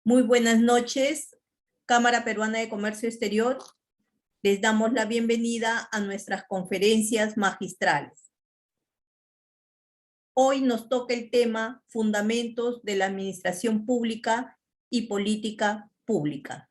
Muy buenas noches, Cámara Peruana de Comercio Exterior. Les damos la bienvenida a nuestras conferencias magistrales. Hoy nos toca el tema Fundamentos de la Administración Pública y Política Pública.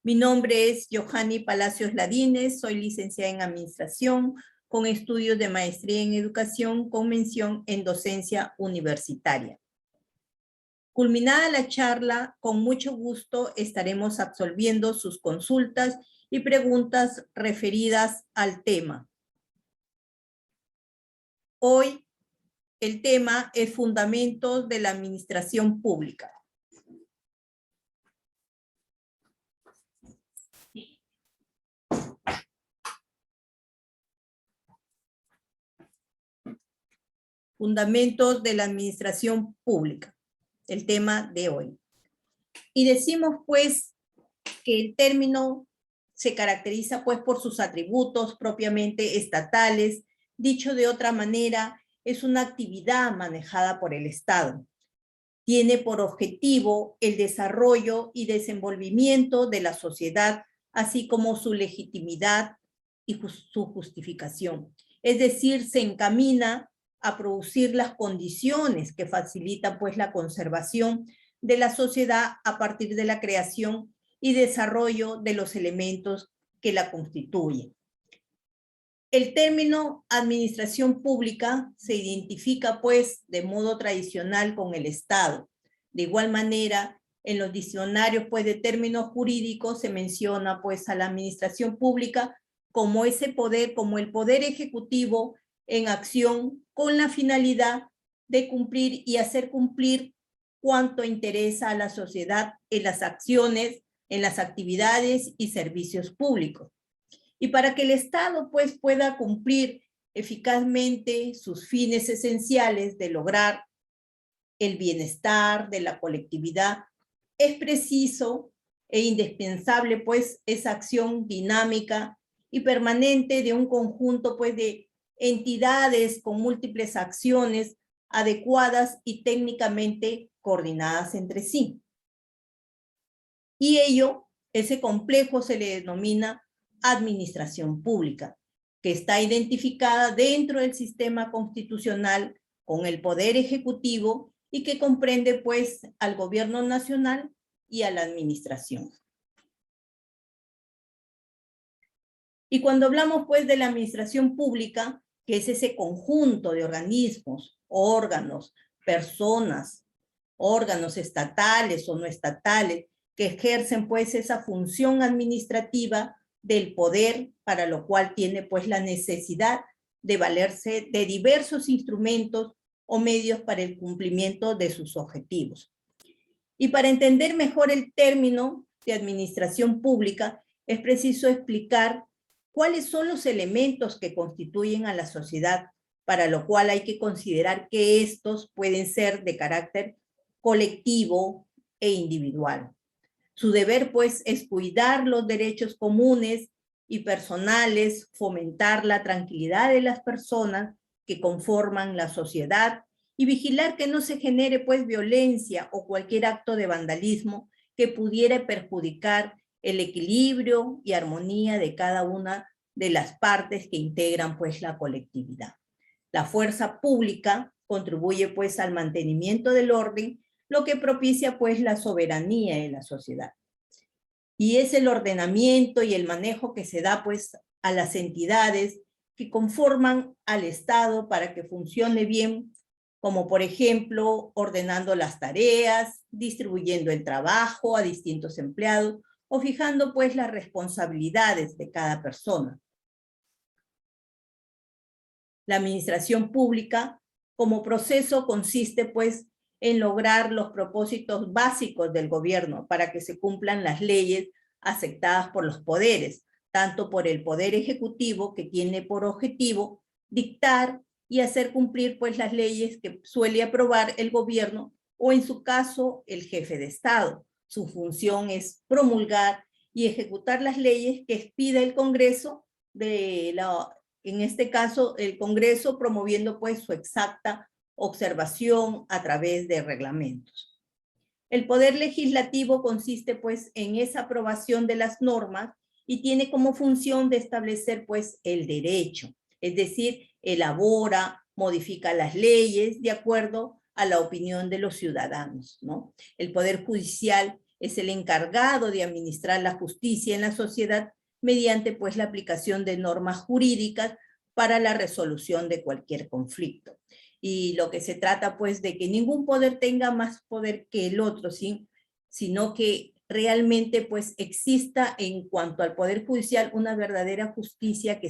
Mi nombre es Johanny Palacios Ladines, soy licenciada en Administración, con estudios de maestría en Educación, con mención en Docencia Universitaria. Culminada la charla, con mucho gusto estaremos absolviendo sus consultas y preguntas referidas al tema. Hoy el tema es Fundamentos de la Administración Pública. Fundamentos de la Administración Pública, el tema de hoy. Y decimos pues que el término se caracteriza pues por sus atributos propiamente estatales. Dicho de otra manera, es una actividad manejada por el Estado. Tiene por objetivo el desarrollo y desenvolvimiento de la sociedad, así como su legitimidad y su justificación. Es decir, se encamina a producir las condiciones que facilitan pues la conservación de la sociedad a partir de la creación y desarrollo de los elementos que la constituyen. El término administración pública se identifica pues de modo tradicional con el Estado. De igual manera, en los diccionarios pues de términos jurídicos se menciona pues a la administración pública como ese poder, como el poder ejecutivo en acción con la finalidad de cumplir y hacer cumplir cuanto interesa a la sociedad en las acciones, en las actividades y servicios públicos. Y para que el Estado pues pueda cumplir eficazmente sus fines esenciales de lograr el bienestar de la colectividad, es preciso e indispensable pues esa acción dinámica y permanente de un conjunto pues de entidades con múltiples acciones adecuadas y técnicamente coordinadas entre sí. Y ello, ese complejo se le denomina administración pública, que está identificada dentro del sistema constitucional con el poder ejecutivo y que comprende pues al gobierno nacional y a la administración. Y cuando hablamos pues de la administración pública, que es ese conjunto de organismos, órganos, personas, órganos estatales o no estatales, que ejercen pues esa función administrativa del poder, para lo cual tiene pues la necesidad de valerse de diversos instrumentos o medios para el cumplimiento de sus objetivos. Y para entender mejor el término de administración pública, es preciso explicar cuáles son los elementos que constituyen a la sociedad, para lo cual hay que considerar que estos pueden ser de carácter colectivo e individual. Su deber, pues, es cuidar los derechos comunes y personales, fomentar la tranquilidad de las personas que conforman la sociedad y vigilar que no se genere, pues, violencia o cualquier acto de vandalismo que pudiera perjudicar el equilibrio y armonía de cada una de las partes que integran, pues, la colectividad. La fuerza pública contribuye, pues, al mantenimiento del orden, lo que propicia pues la soberanía de la sociedad. Y es el ordenamiento y el manejo que se da pues a las entidades que conforman al Estado para que funcione bien, como por ejemplo ordenando las tareas, distribuyendo el trabajo a distintos empleados o fijando pues las responsabilidades de cada persona. La administración pública como proceso consiste pues en lograr los propósitos básicos del gobierno para que se cumplan las leyes aceptadas por los poderes, tanto por el poder ejecutivo, que tiene por objetivo dictar y hacer cumplir pues las leyes que suele aprobar el gobierno o en su caso el jefe de Estado. Su función es promulgar y ejecutar las leyes que expida el Congreso en este caso el Congreso promoviendo pues su exacta observación a través de reglamentos. El poder legislativo consiste pues en esa aprobación de las normas y tiene como función de establecer pues el derecho, es decir, elabora, modifica las leyes de acuerdo a la opinión de los ciudadanos, ¿no? El Poder Judicial es el encargado de administrar la justicia en la sociedad mediante pues la aplicación de normas jurídicas para la resolución de cualquier conflicto. Y lo que se trata pues de que ningún poder tenga más poder que el otro, ¿sí? Sino que realmente pues exista en cuanto al Poder Judicial una verdadera justicia que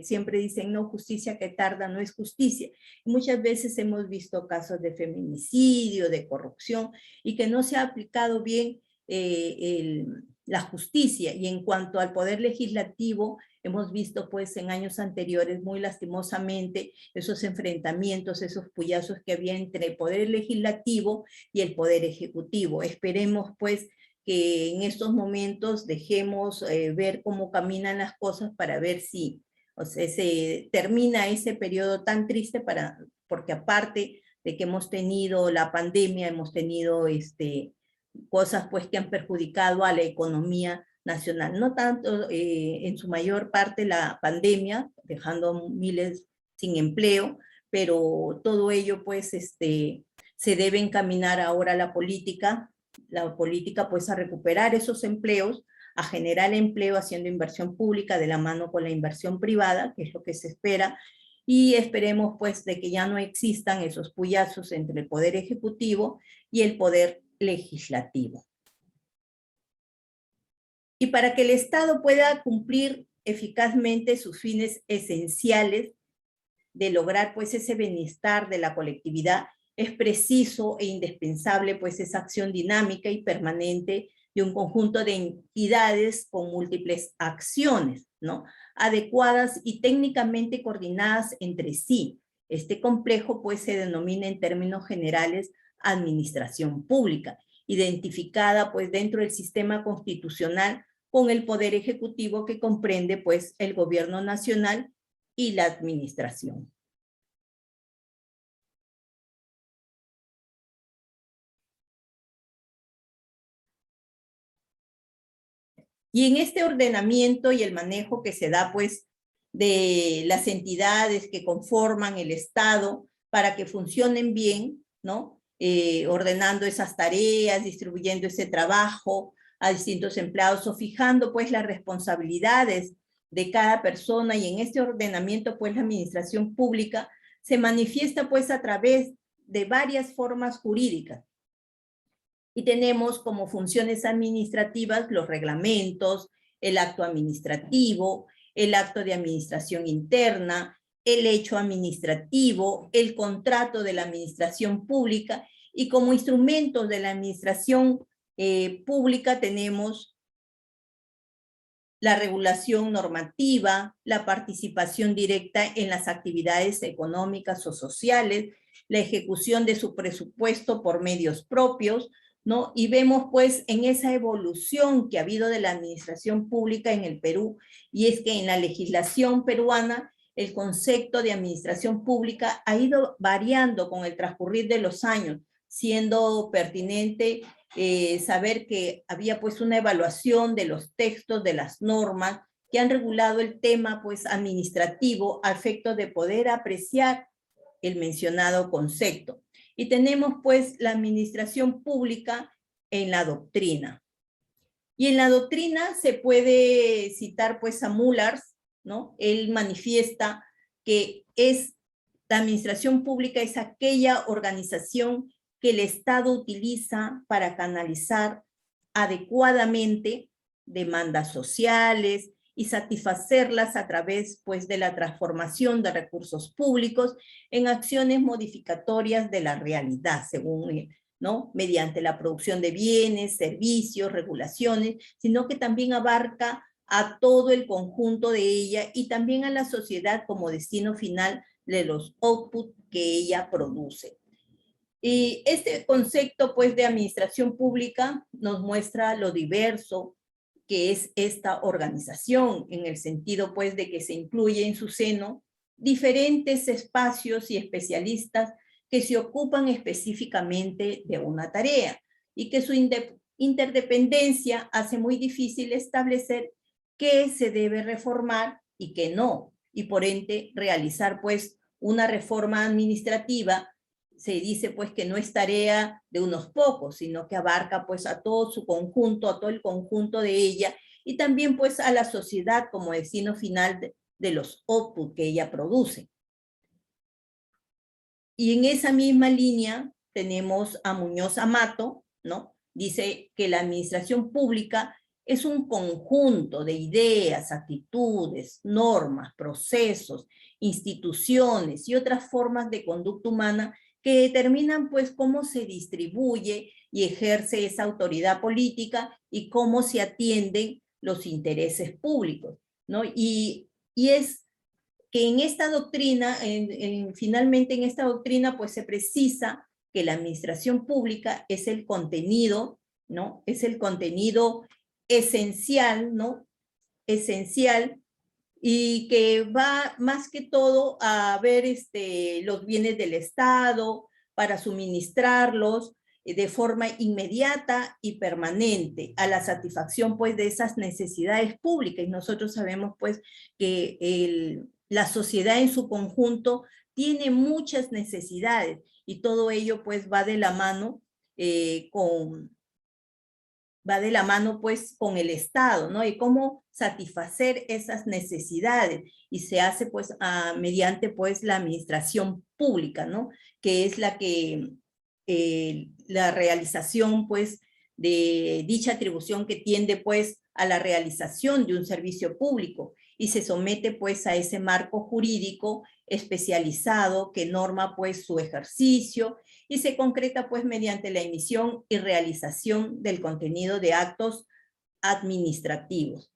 siempre dicen, no, justicia que tarda no es justicia. Muchas veces hemos visto casos de feminicidio, de corrupción, y que no se ha aplicado bien la justicia. Y en cuanto al Poder Legislativo, hemos visto pues en años anteriores muy lastimosamente esos enfrentamientos, esos puyazos que había entre el Poder Legislativo y el Poder Ejecutivo. Esperemos pues que en estos momentos dejemos ver cómo caminan las cosas para ver si, o sea, se termina ese periodo tan triste porque aparte de que hemos tenido la pandemia, hemos tenido cosas pues que han perjudicado a la economía nacional. No tanto en su mayor parte la pandemia, dejando miles sin empleo, pero todo ello pues se debe encaminar ahora a la política pues a recuperar esos empleos, a generar empleo haciendo inversión pública de la mano con la inversión privada, que es lo que se espera, y esperemos pues de que ya no existan esos puyazos entre el Poder Ejecutivo y el Poder Legislativo. Y para que el Estado pueda cumplir eficazmente sus fines esenciales de lograr pues ese bienestar de la colectividad, es preciso e indispensable pues esa acción dinámica y permanente de un conjunto de entidades con múltiples acciones, ¿no? Adecuadas y técnicamente coordinadas entre sí. Este complejo pues se denomina en términos generales administración pública, identificada pues dentro del sistema constitucional con el Poder Ejecutivo que comprende pues el gobierno nacional y la administración. Y en este ordenamiento y el manejo que se da pues de las entidades que conforman el Estado para que funcionen bien, ¿no? Ordenando esas tareas, distribuyendo ese trabajo a distintos empleados o fijando pues las responsabilidades de cada persona, y en este ordenamiento pues la administración pública se manifiesta pues a través de varias formas jurídicas. Y tenemos como funciones administrativas los reglamentos, el acto administrativo, el acto de administración interna, el hecho administrativo, el contrato de la administración pública, y como instrumentos de la administración pública tenemos la regulación normativa, la participación directa en las actividades económicas o sociales, la ejecución de su presupuesto por medios propios, ¿no? Y vemos pues en esa evolución que ha habido de la administración pública en el Perú, y es que en la legislación peruana el concepto de administración pública ha ido variando con el transcurrir de los años, siendo pertinente saber que había pues una evaluación de los textos, de las normas que han regulado el tema pues administrativo a efecto de poder apreciar el mencionado concepto. Y tenemos pues la administración pública en la doctrina. Y en la doctrina se puede citar pues a Mullars, ¿no? Él manifiesta que la administración pública es aquella organización que el Estado utiliza para canalizar adecuadamente demandas sociales y satisfacerlas a través pues, de la transformación de recursos públicos en acciones modificatorias de la realidad, según él, ¿no? Mediante la producción de bienes, servicios, regulaciones, sino que también abarca a todo el conjunto de ella y también a la sociedad como destino final de los outputs que ella produce. Y este concepto pues de administración pública nos muestra lo diverso que es esta organización, en el sentido pues de que se incluye en su seno diferentes espacios y especialistas que se ocupan específicamente de una tarea y que su interdependencia hace muy difícil establecer qué se debe reformar y qué no, y por ende realizar pues una reforma administrativa. Se dice pues que no es tarea de unos pocos, sino que abarca pues a todo su conjunto, a todo el conjunto de ella, y también pues a la sociedad como destino final de los outputs que ella produce. Y en esa misma línea tenemos a Muñoz Amato, ¿no? Dice que la administración pública es un conjunto de ideas, actitudes, normas, procesos, instituciones y otras formas de conducta humana que determinan pues cómo se distribuye y ejerce esa autoridad política y cómo se atienden los intereses públicos, ¿no? Y es que en esta doctrina, finalmente en esta doctrina, pues se precisa que la administración pública es el contenido, ¿no? Es el contenido esencial, ¿no? Esencial, y que va más que todo a ver los bienes del Estado para suministrarlos de forma inmediata y permanente a la satisfacción pues de esas necesidades públicas. Y nosotros sabemos pues que la sociedad en su conjunto tiene muchas necesidades y todo ello pues va de la mano pues con el Estado, ¿no? Y cómo satisfacer esas necesidades, y se hace pues mediante pues la administración pública, ¿no? Que es la realización pues de dicha atribución que tiende pues a la realización de un servicio público y se somete pues a ese marco jurídico especializado que norma pues su ejercicio y se concreta pues mediante la emisión y realización del contenido de actos administrativos.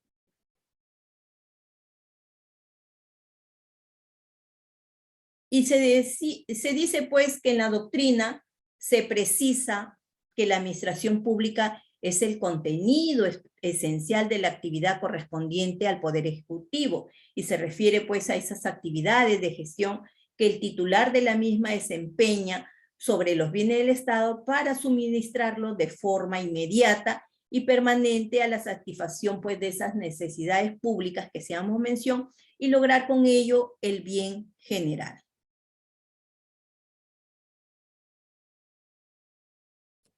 Y se dice pues que en la doctrina se precisa que la administración pública es el contenido esencial de la actividad correspondiente al Poder Ejecutivo y se refiere pues a esas actividades de gestión que el titular de la misma desempeña sobre los bienes del Estado para suministrarlos de forma inmediata y permanente a la satisfacción pues de esas necesidades públicas que seamos mención y lograr con ello el bien general.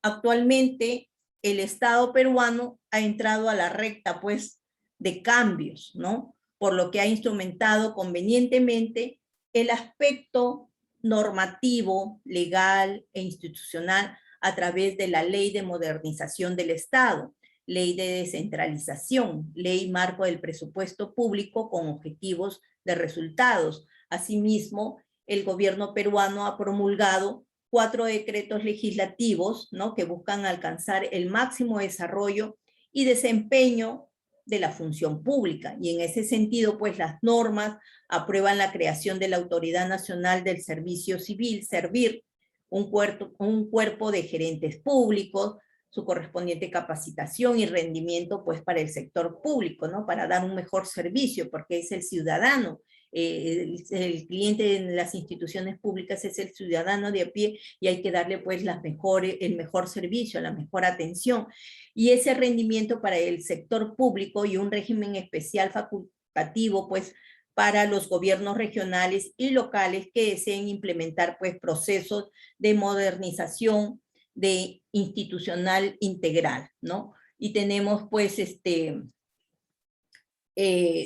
Actualmente el Estado peruano ha entrado a la recta pues de cambios, ¿no? Por lo que ha instrumentado convenientemente el aspecto normativo, legal e institucional a través de la Ley de Modernización del Estado, Ley de Descentralización, Ley Marco del Presupuesto Público con objetivos de resultados. Asimismo, el gobierno peruano ha promulgado 4 decretos legislativos, ¿no? Que buscan alcanzar el máximo desarrollo y desempeño de la función pública. Y en ese sentido, pues las normas aprueban la creación de la Autoridad Nacional del Servicio Civil, SERVIR, un cuerpo de gerentes públicos, su correspondiente capacitación y rendimiento pues para el sector público, ¿no? Para dar un mejor servicio, porque es el ciudadano. El cliente en las instituciones públicas es el ciudadano de a pie y hay que darle pues el mejor servicio, la mejor atención. Y ese rendimiento para el sector público y un régimen especial facultativo pues para los gobiernos regionales y locales que deseen implementar pues procesos de modernización de institucional integral, ¿no? Y tenemos pues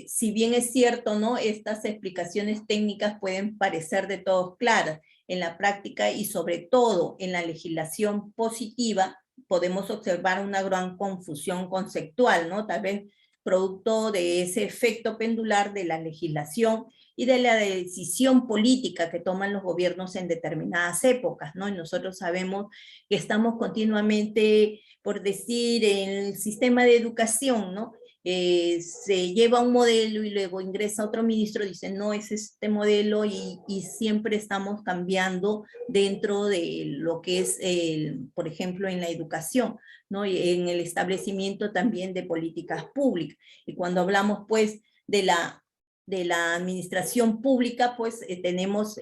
si bien es cierto, ¿no? Estas explicaciones técnicas pueden parecer de todos claras. En la práctica y sobre todo en la legislación positiva podemos observar una gran confusión conceptual, ¿no? Tal vez producto de ese efecto pendular de la legislación y de la decisión política que toman los gobiernos en determinadas épocas, ¿no? Y nosotros sabemos que estamos continuamente, por decir, en el sistema de educación, ¿no? se lleva un modelo y luego ingresa otro ministro, dice, no es este modelo y siempre estamos cambiando dentro de lo que es, por ejemplo, en la educación, ¿no? Y en el establecimiento también de políticas públicas. Y cuando hablamos, pues, de la administración pública, pues, tenemos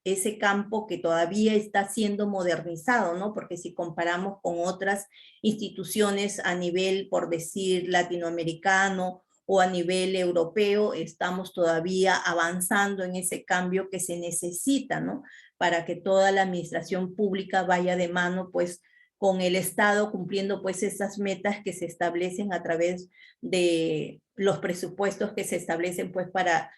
ese campo que todavía está siendo modernizado, ¿no? Porque si comparamos con otras instituciones a nivel, por decir, latinoamericano o a nivel europeo, estamos todavía avanzando en ese cambio que se necesita, ¿no? Para que toda la administración pública vaya de mano, pues, con el Estado, cumpliendo, pues, esas metas que se establecen a través de los presupuestos que se establecen, pues, para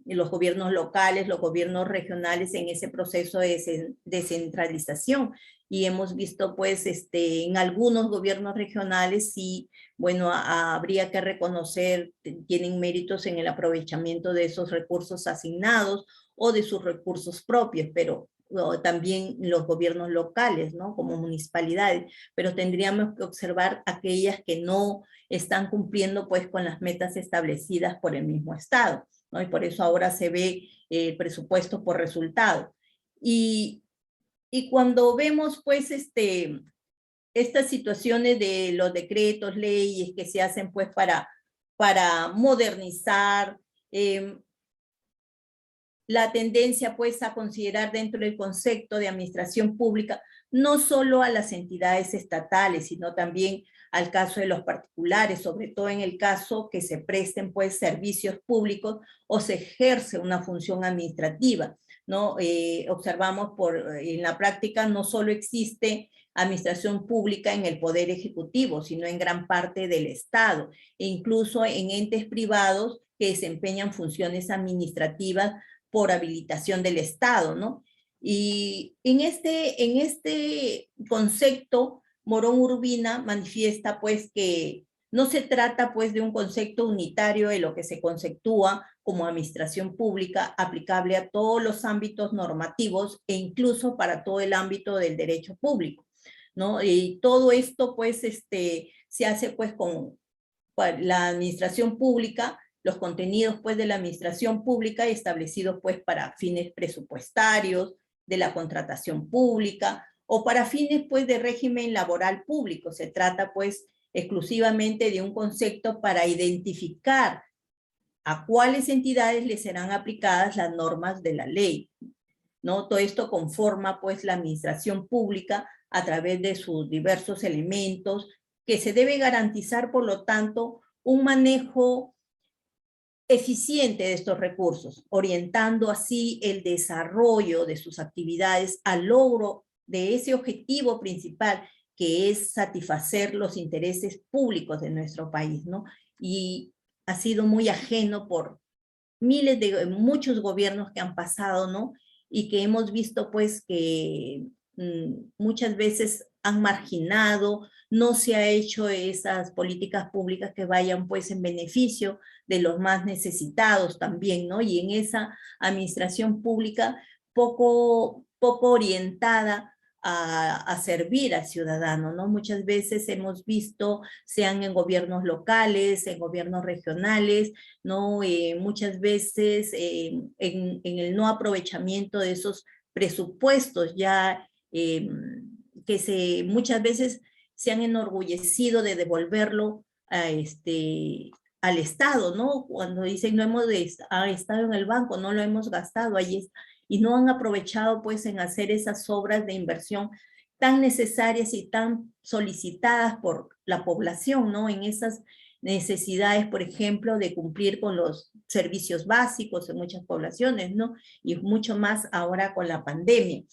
los gobiernos locales, los gobiernos regionales en ese proceso de descentralización. Y hemos visto, pues, en algunos gobiernos regionales, sí, bueno, habría que reconocer, tienen méritos en el aprovechamiento de esos recursos asignados o de sus recursos propios, pero también los gobiernos locales, ¿no? Como municipalidades, pero tendríamos que observar aquellas que no están cumpliendo, pues, con las metas establecidas por el mismo Estado, ¿no? Y por eso ahora se ve el presupuesto por resultado. Y cuando vemos, pues, estas situaciones de los decretos, leyes que se hacen, pues, para modernizar, la tendencia, pues, a considerar dentro del concepto de administración pública no solo a las entidades estatales, sino también al caso de los particulares, sobre todo en el caso que se presten, pues, servicios públicos o se ejerce una función administrativa, ¿no? Observamos en la práctica no solo existe administración pública en el Poder Ejecutivo, sino en gran parte del Estado, e incluso en entes privados que desempeñan funciones administrativas por habilitación del Estado, ¿no? Y en este concepto, Morón Urbina manifiesta, pues, que no se trata, pues, de un concepto unitario de lo que se conceptúa como administración pública aplicable a todos los ámbitos normativos e incluso para todo el ámbito del derecho público, ¿no? Y todo esto, pues, se hace, pues, con la administración pública, los contenidos, pues, de la administración pública establecidos, pues, para fines presupuestarios, de la contratación pública, o para fines, pues, de régimen laboral público. Se trata, pues, exclusivamente de un concepto para identificar a cuáles entidades les serán aplicadas las normas de la ley, ¿no? Todo esto conforma, pues, la administración pública a través de sus diversos elementos, que se debe garantizar, por lo tanto, un manejo eficiente de estos recursos, orientando así el desarrollo de sus actividades al logro de ese objetivo principal, que es satisfacer los intereses públicos de nuestro país, ¿no? Y ha sido muy ajeno por muchos gobiernos que han pasado, ¿no? Y que hemos visto, pues, que muchas veces han marginado, no se ha hecho esas políticas públicas que vayan, pues, en beneficio de los más necesitados también, ¿no? Y en esa administración pública poco orientada a servir al ciudadano, ¿no? Muchas veces hemos visto, sean en gobiernos locales, en gobiernos regionales, ¿no? Muchas veces en el no aprovechamiento de esos presupuestos ya que muchas veces se han enorgullecido de devolverlo al Estado, ¿no? Cuando dicen no hemos estado en el banco, no lo hemos gastado, y no han aprovechado, pues, en hacer esas obras de inversión tan necesarias y tan solicitadas por la población, ¿no? En esas necesidades, por ejemplo, de cumplir con los servicios básicos en muchas poblaciones, ¿no? Y mucho más ahora con la pandemia.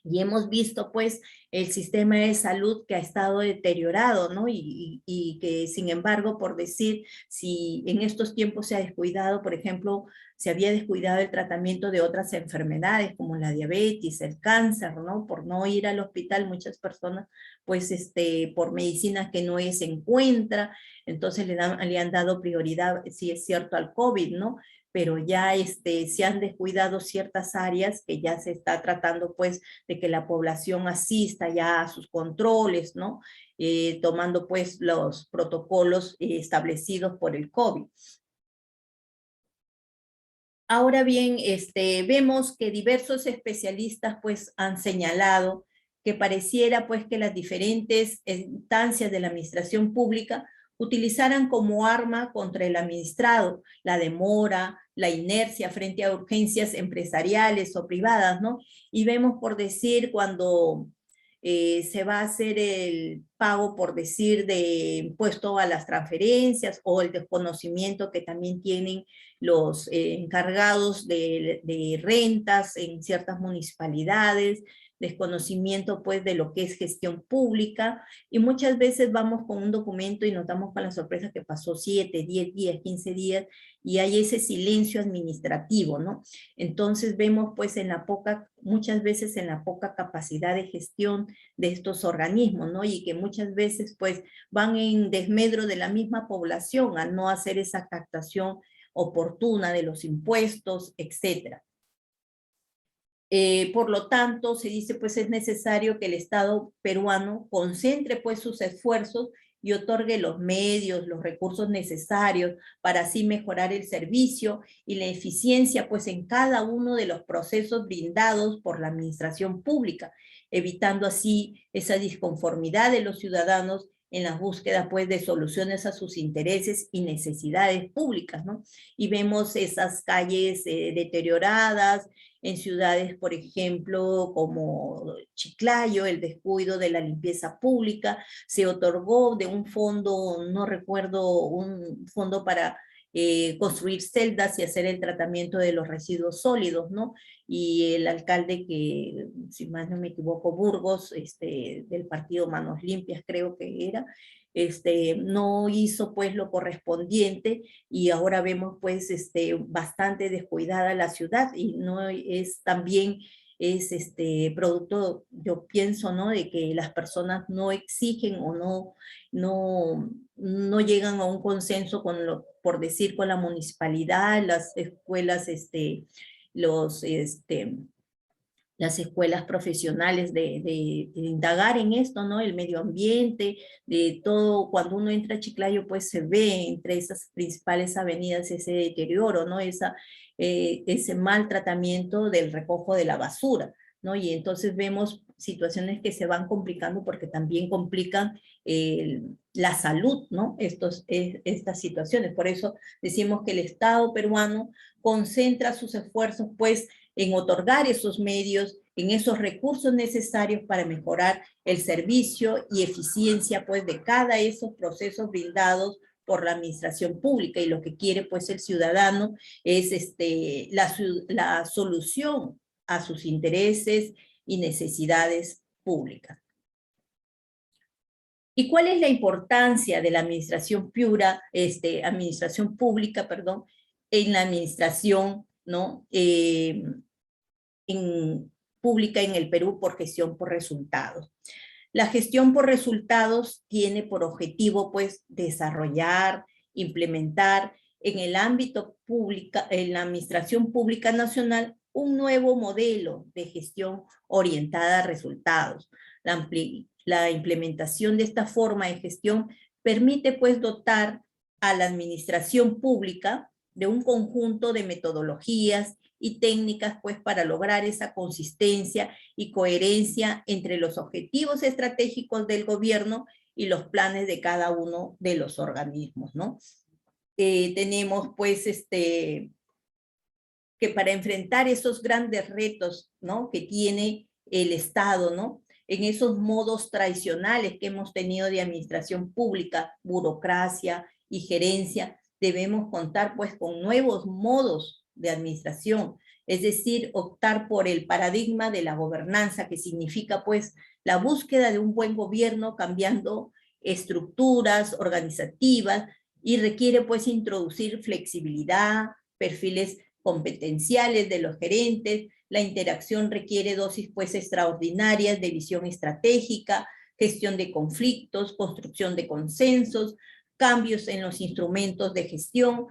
Y hemos visto, pues, el sistema de salud que ha estado deteriorado, ¿no? Y que, sin embargo, por decir, si en estos tiempos se ha descuidado, por ejemplo, se había descuidado el tratamiento de otras enfermedades como la diabetes, el cáncer, ¿no? Por no ir al hospital, muchas personas, pues, por medicinas que no se encuentra, entonces le han dado prioridad, si es cierto, al COVID, ¿no? pero ya se han descuidado ciertas áreas que ya se está tratando pues de que la población asista ya a sus controles, ¿no? Tomando pues los protocolos establecidos por el COVID. Ahora bien, vemos que diversos especialistas pues han señalado que pareciera pues que las diferentes instancias de la administración pública utilizaran como arma contra el administrado la demora, la inercia frente a urgencias empresariales o privadas, ¿no? Y vemos, por decir, cuando se va a hacer el pago, por decir, de impuesto a las transferencias o el desconocimiento que también tienen los encargados de rentas en ciertas municipalidades, desconocimiento pues de lo que es gestión pública, y muchas veces vamos con un documento y nos damos con la sorpresa que pasó 7, 10 días, 15 días, y hay ese silencio administrativo, ¿no? Entonces vemos pues muchas veces en la poca capacidad de gestión de estos organismos, ¿no? Y que muchas veces pues van en desmedro de la misma población al no hacer esa captación oportuna de los impuestos, etc. Por lo tanto, se dice, pues es necesario que el Estado peruano concentre pues sus esfuerzos y otorgue los medios, los recursos necesarios para así mejorar el servicio y la eficiencia pues en cada uno de los procesos brindados por la administración pública, evitando así esa disconformidad de los ciudadanos en la búsqueda pues de soluciones a sus intereses y necesidades públicas, ¿no? Y vemos esas calles deterioradas en ciudades, por ejemplo, como Chiclayo, el descuido de la limpieza pública, se otorgó de un fondo, no recuerdo, un fondo para construir celdas y hacer el tratamiento de los residuos sólidos, ¿no? Y el alcalde que, si más no me equivoco, Burgos, del partido Manos Limpias creo que era, no hizo pues lo correspondiente, y ahora vemos pues bastante descuidada la ciudad, y no es también producto, yo pienso, ¿no? De que las personas no exigen o no llegan a un consenso por decir, con la municipalidad, las escuelas, las escuelas profesionales de indagar en esto, ¿no? El medio ambiente, de todo. Cuando uno entra a Chiclayo, pues se ve entre esas principales avenidas ese deterioro, ¿no? Ese mal tratamiento del recojo de la basura, ¿no? Y entonces vemos situaciones que se van complicando porque también complican la salud, ¿no? Estas situaciones. Por eso decimos que el Estado peruano concentra sus esfuerzos, pues, en otorgar esos medios, en esos recursos necesarios para mejorar el servicio y eficiencia pues de cada esos procesos brindados por la administración pública, y lo que quiere pues el ciudadano es la solución a sus intereses y necesidades públicas. ¿Y cuál es la importancia de la administración pública, perdón, en la administración, ¿no? Pública en el Perú por gestión por resultados? La gestión por resultados tiene por objetivo, pues, desarrollar, implementar en el ámbito público, en la administración pública nacional, un nuevo modelo de gestión orientada a resultados. La implementación de esta forma de gestión permite, pues, dotar a la administración pública de un conjunto de metodologías y técnicas pues para lograr esa consistencia y coherencia entre los objetivos estratégicos del gobierno y los planes de cada uno de los organismos, ¿no? Tenemos pues que para enfrentar esos grandes retos, ¿no? Que tiene el Estado, ¿no? En esos modos tradicionales que hemos tenido de administración pública, burocracia y gerencia, debemos contar pues con nuevos modos de administración, es decir, optar por el paradigma de la gobernanza, que significa pues la búsqueda de un buen gobierno cambiando estructuras organizativas, y requiere pues introducir flexibilidad, perfiles competenciales de los gerentes. La interacción requiere dosis pues extraordinarias de visión estratégica, gestión de conflictos, construcción de consensos, cambios en los instrumentos de gestión,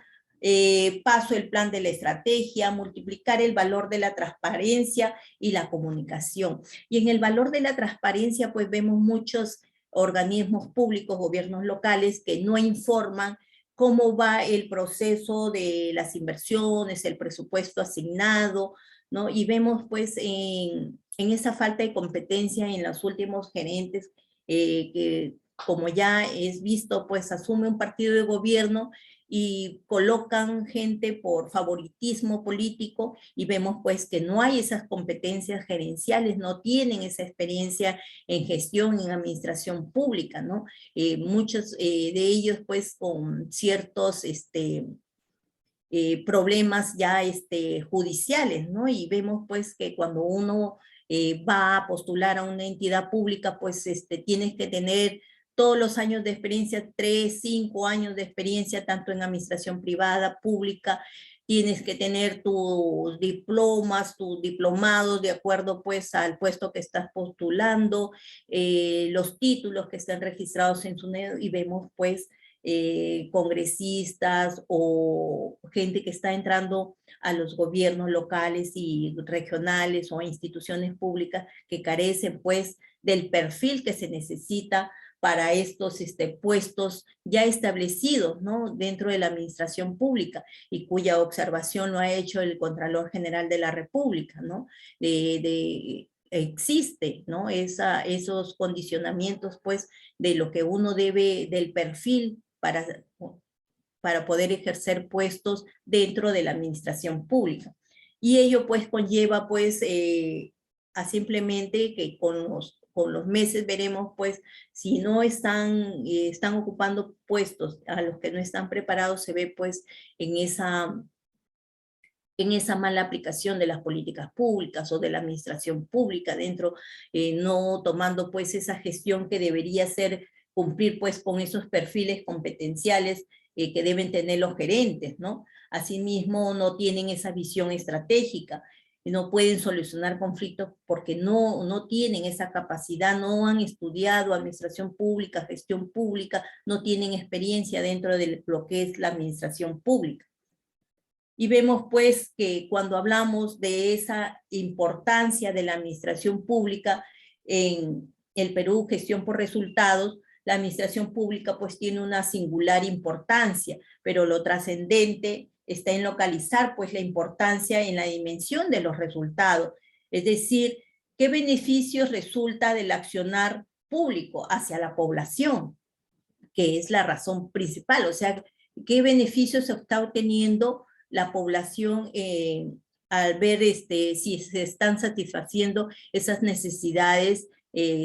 paso el plan de la estrategia, multiplicar el valor de la transparencia y la comunicación. Y en el valor de la transparencia, pues vemos muchos organismos públicos, gobiernos locales que no informan cómo va el proceso de las inversiones, el presupuesto asignado, ¿no? Y vemos pues en esa falta de competencia en los últimos gerentes que, como ya es visto, pues asume un partido de gobierno y colocan gente por favoritismo político y vemos pues que no hay esas competencias gerenciales, no tienen esa experiencia en gestión, en administración pública, ¿no? Muchos de ellos pues con ciertos problemas ya judiciales, ¿no? Y vemos pues que cuando uno va a postular a una entidad pública, pues tienes que tener todos los años de experiencia, 3, 5 años de experiencia, tanto en administración privada, pública, tienes que tener tus diplomas, tus diplomados de acuerdo pues al puesto que estás postulando, los títulos que están registrados en SUNEDU y vemos pues congresistas o gente que está entrando a los gobiernos locales y regionales o a instituciones públicas que carecen pues del perfil que se necesita para estos puestos ya establecidos, ¿no? Dentro de la administración pública y cuya observación lo ha hecho el Contralor General de la República, ¿no? Existe, ¿no? Esos condicionamientos, pues, de lo que uno debe, del perfil para poder ejercer puestos dentro de la administración pública. Y ello, pues, conlleva, pues, a simplemente que con los meses veremos, pues, si no están ocupando puestos a los que no están preparados, se ve, pues, en esa mala aplicación de las políticas públicas o de la administración pública dentro, no tomando, pues, esa gestión que debería ser cumplir, pues, con esos perfiles competenciales que deben tener los gerentes, ¿no? Asimismo, no tienen esa visión estratégica, no pueden solucionar conflictos porque no tienen esa capacidad, no han estudiado administración pública, gestión pública, no tienen experiencia dentro de lo que es la administración pública. Y vemos pues que cuando hablamos de esa importancia de la administración pública en el Perú, gestión por resultados, la administración pública pues tiene una singular importancia, pero lo trascendente está en localizar pues la importancia en la dimensión de los resultados, es decir, qué beneficios resulta del accionar público hacia la población, que es la razón principal, o sea, qué beneficios se está obteniendo la población al ver si se están satisfaciendo esas necesidades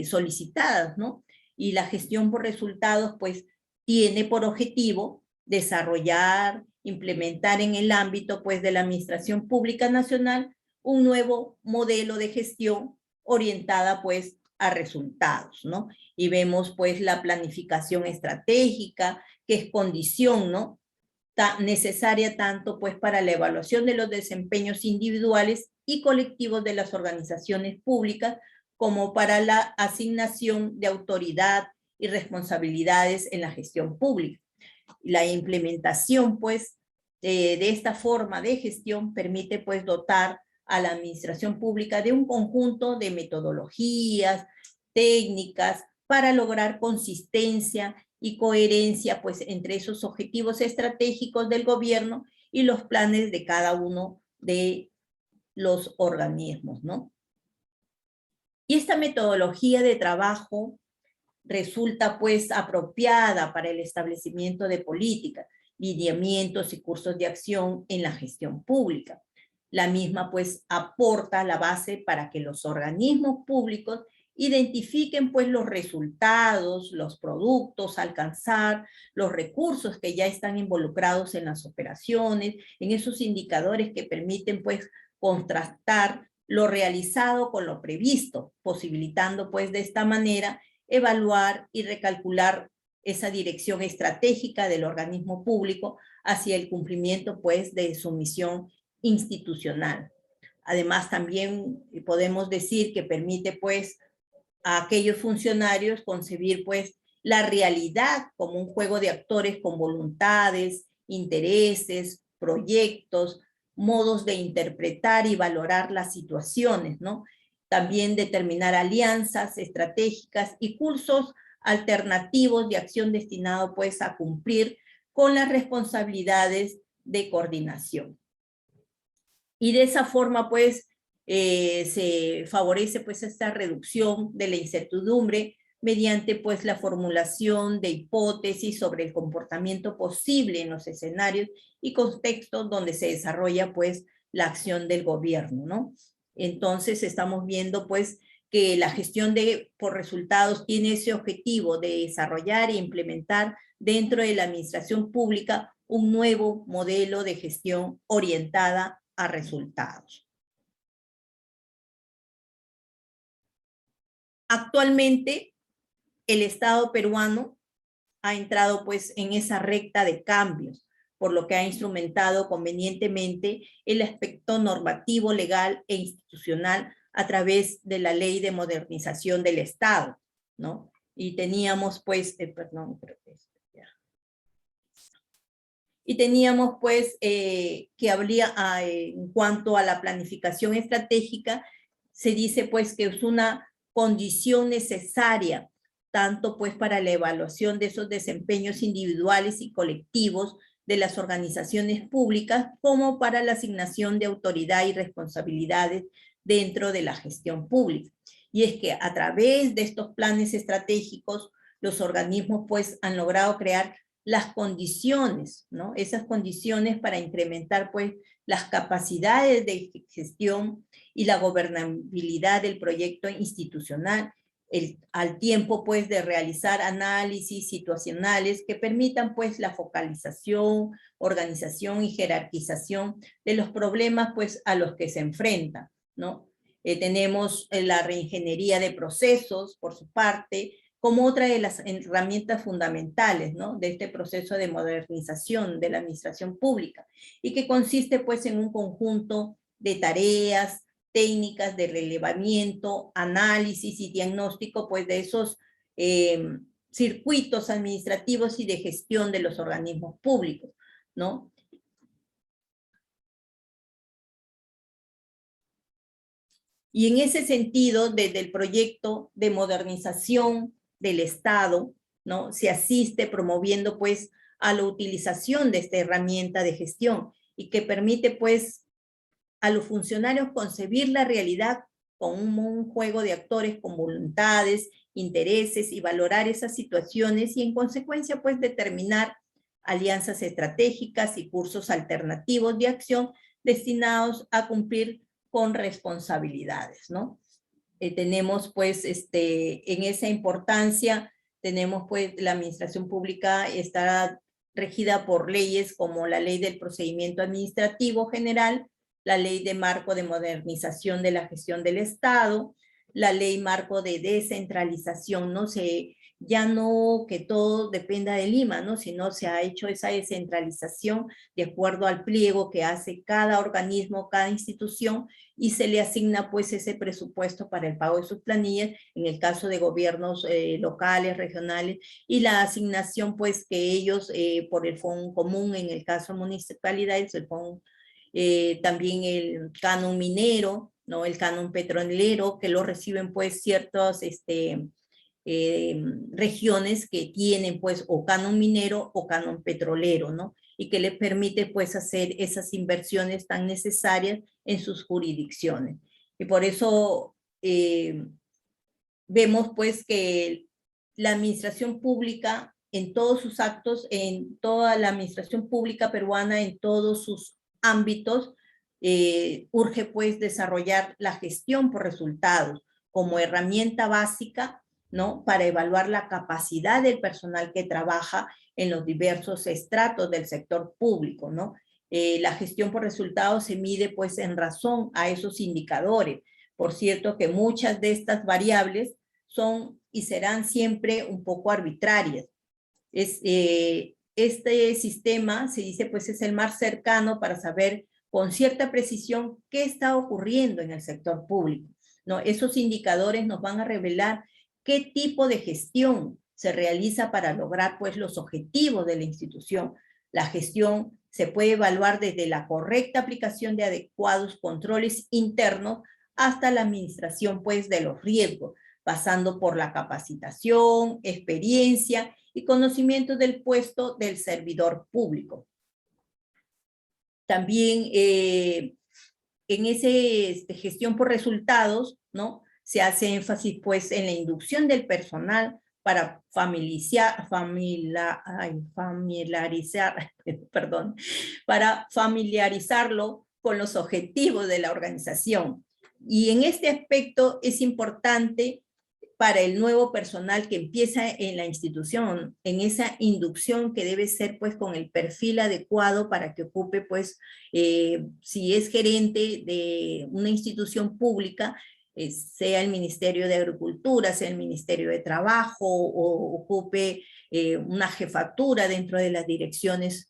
solicitadas, ¿no? Y la gestión por resultados, pues, tiene por objetivo desarrollar, implementar en el ámbito, pues, de la Administración Pública Nacional un nuevo modelo de gestión orientada, pues, a resultados, ¿no? Y vemos, pues, la planificación estratégica, que es condición, ¿no? Necesaria tanto pues para la evaluación de los desempeños individuales y colectivos de las organizaciones públicas como para la asignación de autoridad y responsabilidades en la gestión pública. La implementación pues de esta forma de gestión permite pues dotar a la administración pública de un conjunto de metodologías, técnicas para lograr consistencia y coherencia pues entre esos objetivos estratégicos del gobierno y los planes de cada uno de los organismos, ¿no? Y esta metodología de trabajo resulta pues apropiada para el establecimiento de políticas, lineamientos y cursos de acción en la gestión pública. La misma pues aporta la base para que los organismos públicos identifiquen pues los resultados, los productos a alcanzar, los recursos que ya están involucrados en las operaciones, en esos indicadores que permiten pues contrastar lo realizado con lo previsto, posibilitando pues de esta manera evaluar y recalcular esa dirección estratégica del organismo público hacia el cumplimiento pues de su misión institucional. Además también podemos decir que permite pues a aquellos funcionarios concebir pues la realidad como un juego de actores con voluntades, intereses, proyectos, modos de interpretar y valorar las situaciones, ¿no? También determinar alianzas estratégicas y cursos alternativos de acción destinado pues a cumplir con las responsabilidades de coordinación. Y de esa forma pues se favorece pues esta reducción de la incertidumbre mediante pues la formulación de hipótesis sobre el comportamiento posible en los escenarios y contextos donde se desarrolla pues la acción del gobierno, ¿no? Entonces estamos viendo pues que la gestión por resultados tiene ese objetivo de desarrollar e implementar dentro de la administración pública un nuevo modelo de gestión orientada a resultados. Actualmente, el Estado peruano ha entrado pues en esa recta de cambios, por lo que ha instrumentado convenientemente el aspecto normativo, legal e institucional a través de la Ley de Modernización del Estado, ¿no? Y teníamos pues, y teníamos pues que habría en cuanto a la planificación estratégica, se dice pues que es una condición necesaria tanto pues para la evaluación de esos desempeños individuales y colectivos de las organizaciones públicas, como para la asignación de autoridad y responsabilidades dentro de la gestión pública. Y es que a través de estos planes estratégicos, los organismos pues han logrado crear las condiciones, ¿no? Esas condiciones para incrementar pues las capacidades de gestión y la gobernabilidad del proyecto institucional, al tiempo pues de realizar análisis situacionales que permitan pues la focalización, organización y jerarquización de los problemas pues a los que se enfrentan, ¿no? Tenemos la reingeniería de procesos por su parte, como otra de las herramientas fundamentales, ¿no? De este proceso de modernización de la administración pública, y que consiste pues en un conjunto de tareas, técnicas de relevamiento, análisis y diagnóstico pues de esos circuitos administrativos y de gestión de los organismos públicos, ¿no? Y en ese sentido, desde el proyecto de modernización del Estado, ¿no? Se asiste promoviendo pues a la utilización de esta herramienta de gestión y que permite pues a los funcionarios concebir la realidad con un juego de actores con voluntades, intereses y valorar esas situaciones y en consecuencia pues determinar alianzas estratégicas y cursos alternativos de acción destinados a cumplir con responsabilidades, ¿no? Tenemos pues en esa importancia, tenemos pues la administración pública está regida por leyes como la Ley del Procedimiento Administrativo General, la Ley de Marco de Modernización de la Gestión del Estado, la Ley Marco de Descentralización, ¿no? Ya no que todo dependa de Lima, ¿no? Sino se ha hecho esa descentralización de acuerdo al pliego que hace cada organismo, cada institución, y se le asigna pues ese presupuesto para el pago de sus planillas, en el caso de gobiernos locales, regionales, y la asignación pues que ellos por el fondo común, en el caso de municipalidades, el fondo, también el canon minero, ¿no? El canon petrolero, que lo reciben pues ciertos regiones que tienen pues o canon minero o canon petrolero, ¿no? Y que les permite pues hacer esas inversiones tan necesarias en sus jurisdicciones. Y por eso vemos pues que la administración pública en todos sus actos, en toda la administración pública peruana, en todos sus ámbitos, urge pues desarrollar la gestión por resultados como herramienta básica, ¿no? Para evaluar la capacidad del personal que trabaja en los diversos estratos del sector público, ¿no? La gestión por resultados se mide pues en razón a esos indicadores. Por cierto que muchas de estas variables son y serán siempre un poco arbitrarias. Este sistema, se dice, pues es el más cercano para saber con cierta precisión qué está ocurriendo en el sector público, ¿no? Esos indicadores nos van a revelar qué tipo de gestión se realiza para lograr pues los objetivos de la institución. La gestión Se puede evaluar desde la correcta aplicación de adecuados controles internos hasta la administración, pues, de los riesgos, pasando por la capacitación, experiencia y conocimiento del puesto del servidor público. También en ese gestión por resultados, ¿no? Se hace énfasis, pues, en la inducción del personal para familiarizarlo con los objetivos de la organización. Y en este aspecto es importante para el nuevo personal que empieza en la institución, en esa inducción que debe ser, pues, con el perfil adecuado para que ocupe, pues, si es gerente de una institución pública, sea el Ministerio de Agricultura, sea el Ministerio de Trabajo, o ocupe una jefatura dentro de las direcciones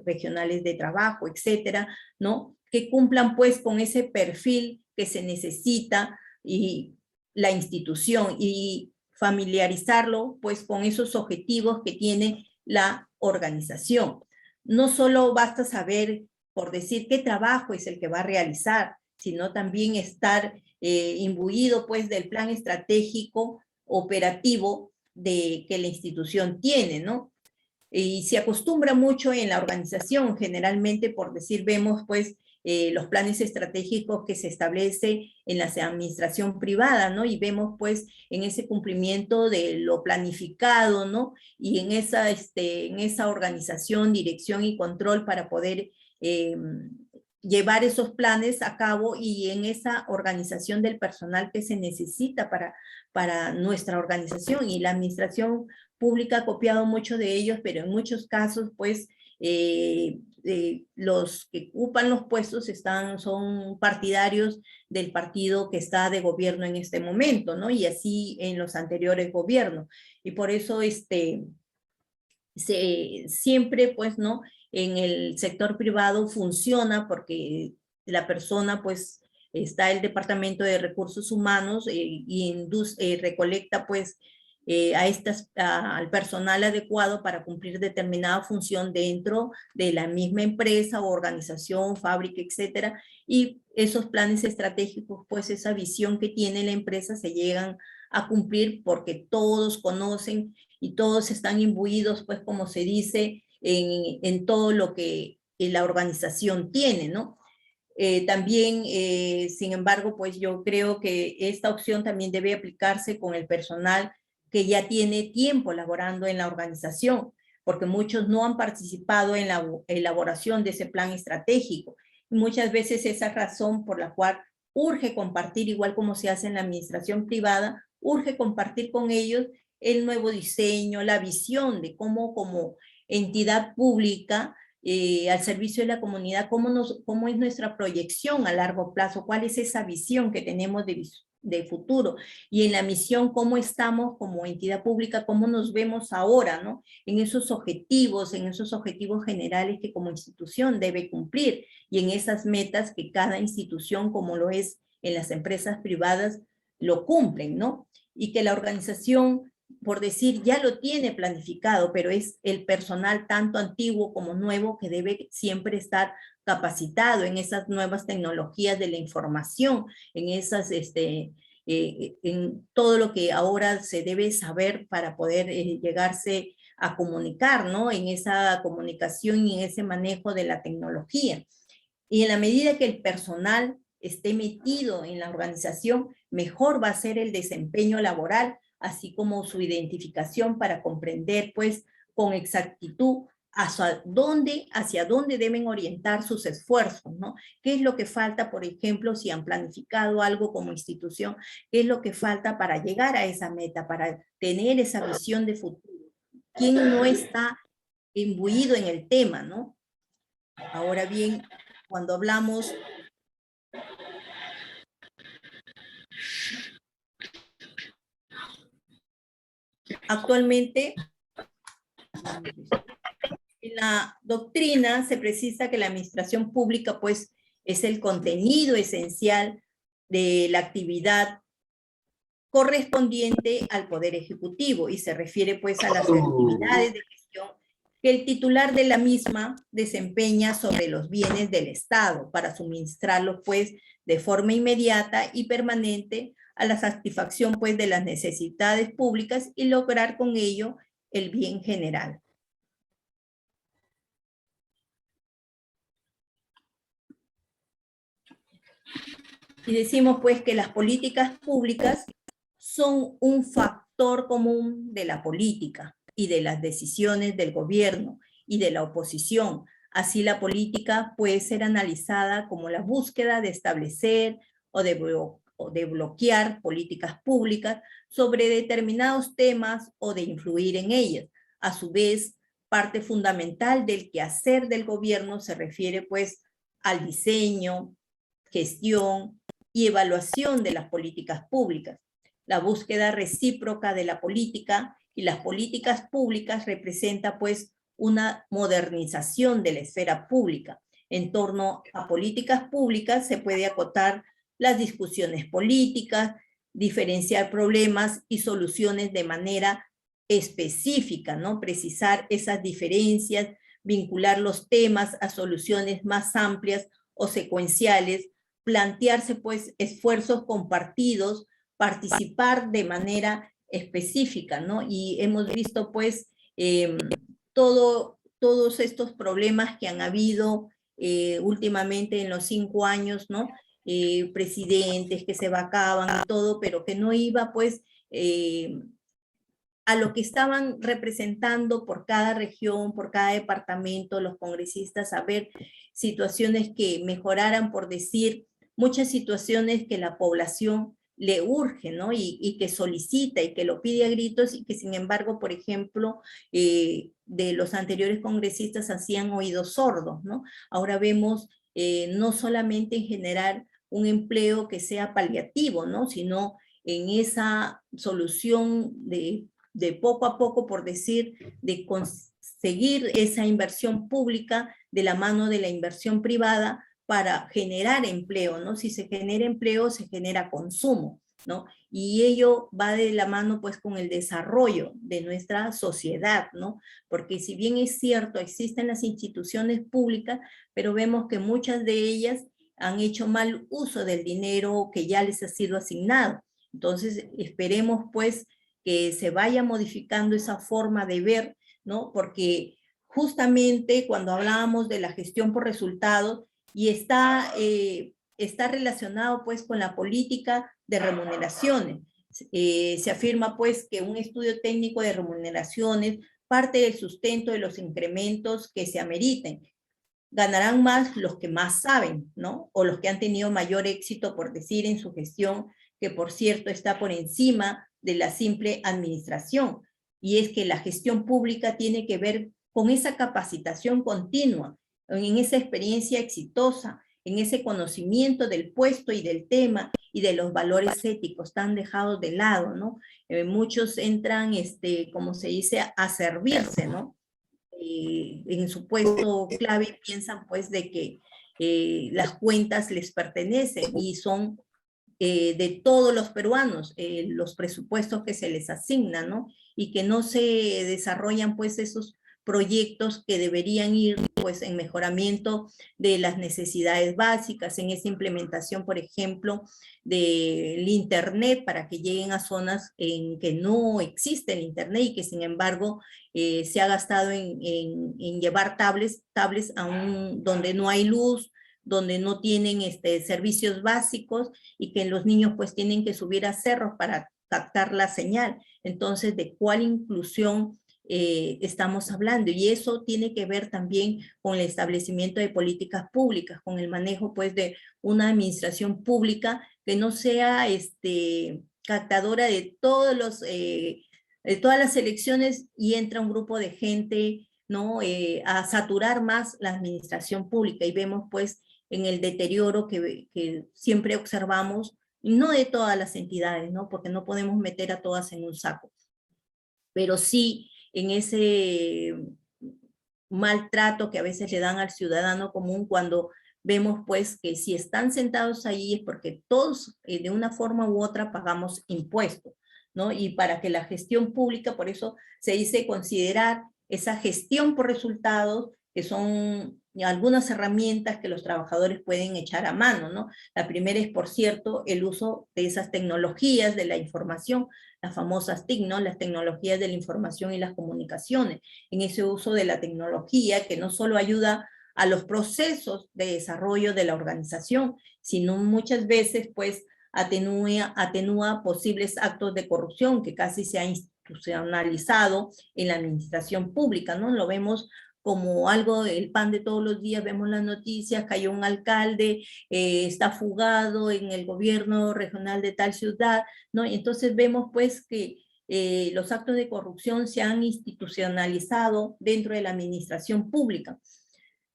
regionales de trabajo, etcétera, ¿no? Que cumplan, pues, con ese perfil que se necesita y la institución, y familiarizarlo, pues, con esos objetivos que tiene la organización. No solo basta saber, por decir, qué trabajo es el que va a realizar, sino también estar imbuido, pues, del plan estratégico operativo que la institución tiene, ¿no? Y se acostumbra mucho en la organización, generalmente, por decir, vemos, pues, los planes estratégicos que se establece en la administración privada, ¿no? Y vemos, pues, en ese cumplimiento de lo planificado, ¿no? Y en esa organización, dirección y control para poder llevar esos planes a cabo, y en esa organización del personal que se necesita para nuestra organización. Y la administración pública ha copiado mucho de ellos, pero en muchos casos, pues, los que ocupan los puestos son partidarios del partido que está de gobierno en este momento, ¿no? Y así en los anteriores gobiernos. Y por eso siempre, pues, ¿no? En el sector privado funciona porque la persona, pues, está el Departamento de Recursos Humanos y recolecta, pues, al personal adecuado para cumplir determinada función dentro de la misma empresa o organización, fábrica, etcétera. Y esos planes estratégicos, pues, esa visión que tiene la empresa se llegan a cumplir porque todos conocen y todos están imbuidos, pues, como se dice, en todo lo que la organización tiene, ¿no? También, sin embargo, pues yo creo que esta opción también debe aplicarse con el personal que ya tiene tiempo laborando en la organización, porque muchos no han participado en la elaboración de ese plan estratégico. Y muchas veces esa razón por la cual urge compartir, igual como se hace en la administración privada, urge compartir con ellos el nuevo diseño, la visión de cómo, como entidad pública, al servicio de la comunidad, cómo es nuestra proyección a largo plazo, cuál es esa visión que tenemos de futuro, y en la misión cómo estamos como entidad pública, cómo nos vemos ahora, ¿no? En esos objetivos generales que como institución debe cumplir, y en esas metas que cada institución, como lo es en las empresas privadas, lo cumplen, ¿no? Y que la organización, por decir, ya lo tiene planificado, pero es el personal tanto antiguo como nuevo que debe siempre estar capacitado en esas nuevas tecnologías de la información, en todo lo que ahora se debe saber para poder llegarse a comunicar, ¿no? En esa comunicación y en ese manejo de la tecnología. Y en la medida que el personal esté metido en la organización, mejor va a ser el desempeño laboral, así como su identificación para comprender, pues, con exactitud hacia dónde deben orientar sus esfuerzos, ¿no? ¿Qué es lo que falta, por ejemplo, si han planificado algo como institución? ¿Qué es lo que falta para llegar a esa meta, para tener esa visión de futuro? ¿Quién no está imbuido en el tema, no? Ahora bien, cuando hablamos actualmente, en la doctrina se precisa que la administración pública, pues, es el contenido esencial de la actividad correspondiente al Poder Ejecutivo, y se refiere, pues, a las actividades de gestión que el titular de la misma desempeña sobre los bienes del Estado para suministrarlos pues de forma inmediata y permanente a la satisfacción pues de las necesidades públicas y lograr con ello el bien general. Y decimos pues que las políticas públicas son un factor común de la política y de las decisiones del gobierno y de la oposición. Así la política puede ser analizada como la búsqueda de establecer o de bloquear políticas públicas sobre determinados temas o de influir en ellas. A su vez, parte fundamental del quehacer del gobierno se refiere pues al diseño, gestión y evaluación de las políticas públicas. La búsqueda recíproca de la política y las políticas públicas representa pues una modernización de la esfera pública. En torno a políticas públicas se puede acotar las discusiones políticas, diferenciar problemas y soluciones de manera específica, ¿no? Precisar esas diferencias, vincular los temas a soluciones más amplias o secuenciales, plantearse pues esfuerzos compartidos, participar de manera específica, ¿no? Y hemos visto pues todos estos problemas que han habido últimamente en los 5 años, ¿no? Presidentes que se vacaban y todo, pero que no iba pues a lo que estaban representando por cada región, por cada departamento, los congresistas, a ver situaciones que mejoraran, por decir, muchas situaciones que la población le urge, ¿no? Y que solicita y que lo pide a gritos y que sin embargo, por ejemplo, de los anteriores congresistas hacían oídos sordos, ¿no? Ahora vemos no solamente en generar un empleo que sea paliativo, ¿no? Sino en esa solución de poco a poco, por decir, de conseguir esa inversión pública de la mano de la inversión privada para generar empleo, ¿no? Si se genera empleo, se genera consumo, ¿no? Y ello va de la mano, pues, con el desarrollo de nuestra sociedad, ¿no? Porque si bien es cierto, existen las instituciones públicas, pero vemos que muchas de ellas han hecho mal uso del dinero que ya les ha sido asignado. Entonces, esperemos, pues, que se vaya modificando esa forma de ver, ¿no? Porque justamente cuando hablábamos de la gestión por resultados, y está relacionado pues con la política de remuneraciones. Se afirma pues que un estudio técnico de remuneraciones parte del sustento de los incrementos que se ameriten. Ganarán más los que más saben, ¿no? O los que han tenido mayor éxito, por decir, en su gestión, que por cierto está por encima de la simple administración. Y es que la gestión pública tiene que ver con esa capacitación continua, en esa experiencia exitosa, en ese conocimiento del puesto y del tema y de los valores éticos tan dejados de lado, ¿no? Muchos entran, como se dice, a servirse, ¿no? En su puesto clave piensan pues de que las cuentas les pertenecen y son de todos los peruanos, los presupuestos que se les asignan, ¿no? Y que no se desarrollan pues esos proyectos que deberían ir pues en mejoramiento de las necesidades básicas, en esa implementación, por ejemplo, del internet para que lleguen a zonas en que no existe el internet y que sin embargo se ha gastado en llevar tablets donde no hay luz, donde no tienen servicios básicos y que los niños pues tienen que subir a cerros para captar la señal. Entonces, ¿de cuál inclusión estamos hablando? Y eso tiene que ver también con el establecimiento de políticas públicas, con el manejo pues de una administración pública que no sea captadora de de todas las elecciones y entra un grupo de gente, ¿no? A saturar más la administración pública y vemos pues en el deterioro que siempre observamos, no de todas las entidades, ¿no? Porque no podemos meter a todas en un saco, pero sí en ese maltrato que a veces le dan al ciudadano común cuando vemos pues que si están sentados ahí es porque todos de una forma u otra pagamos impuestos, ¿no? Y para que la gestión pública, por eso se dice considerar esa gestión por resultados, que son algunas herramientas que los trabajadores pueden echar a mano, ¿no? La primera es, por cierto, el uso de esas tecnologías de la información, las famosas TIC, ¿no? Las tecnologías de la información y las comunicaciones. En ese uso de la tecnología que no solo ayuda a los procesos de desarrollo de la organización, sino muchas veces, pues, atenúa posibles actos de corrupción que casi se ha institucionalizado en la administración pública, ¿no? Lo vemos como algo, el pan de todos los días, vemos las noticias, cayó un alcalde, está fugado en el gobierno regional de tal ciudad, ¿no? Y entonces vemos pues que los actos de corrupción se han institucionalizado dentro de la administración pública.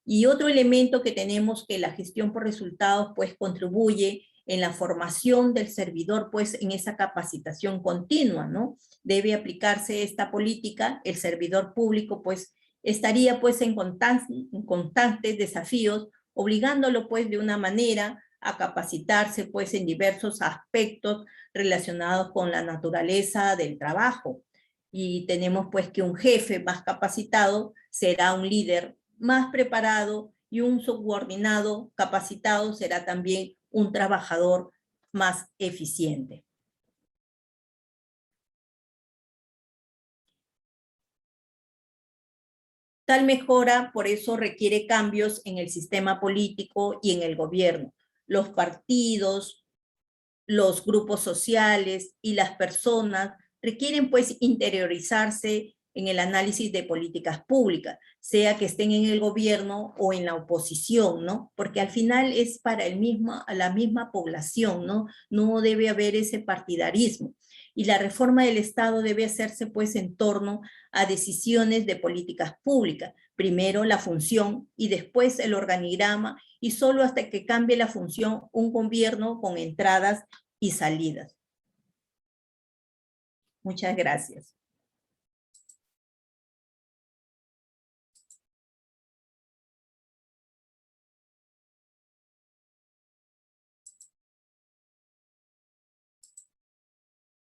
Y otro elemento que tenemos, que la gestión por resultados pues contribuye en la formación del servidor, pues en esa capacitación continua, ¿no? Debe aplicarse esta política, el servidor público pues estaría pues en constantes desafíos, obligándolo pues de una manera a capacitarse pues en diversos aspectos relacionados con la naturaleza del trabajo. Y tenemos pues que un jefe más capacitado será un líder más preparado, y un subordinado capacitado será también un trabajador más eficiente. Tal mejora, por eso, requiere cambios en el sistema político y en el gobierno. Los partidos, los grupos sociales y las personas requieren pues interiorizarse en el análisis de políticas públicas, sea que estén en el gobierno o en la oposición, ¿no? Porque al final es para la misma población, ¿no? No debe haber ese partidarismo. Y la reforma del Estado debe hacerse pues en torno a decisiones de políticas públicas. Primero la función y después el organigrama, y solo hasta que cambie la función un gobierno con entradas y salidas. Muchas gracias.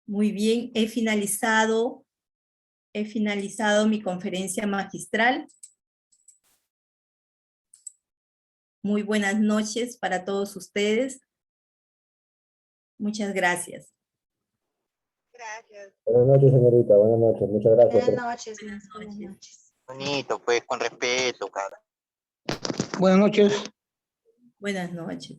Muy bien, he finalizado mi conferencia magistral. Muy buenas noches para todos ustedes. Muchas gracias. Gracias. Buenas noches, señorita. Buenas noches. Muchas gracias. Buenas noches. Buenas noches. Bonito, pues, con respeto, cara. Buenas noches. Buenas noches.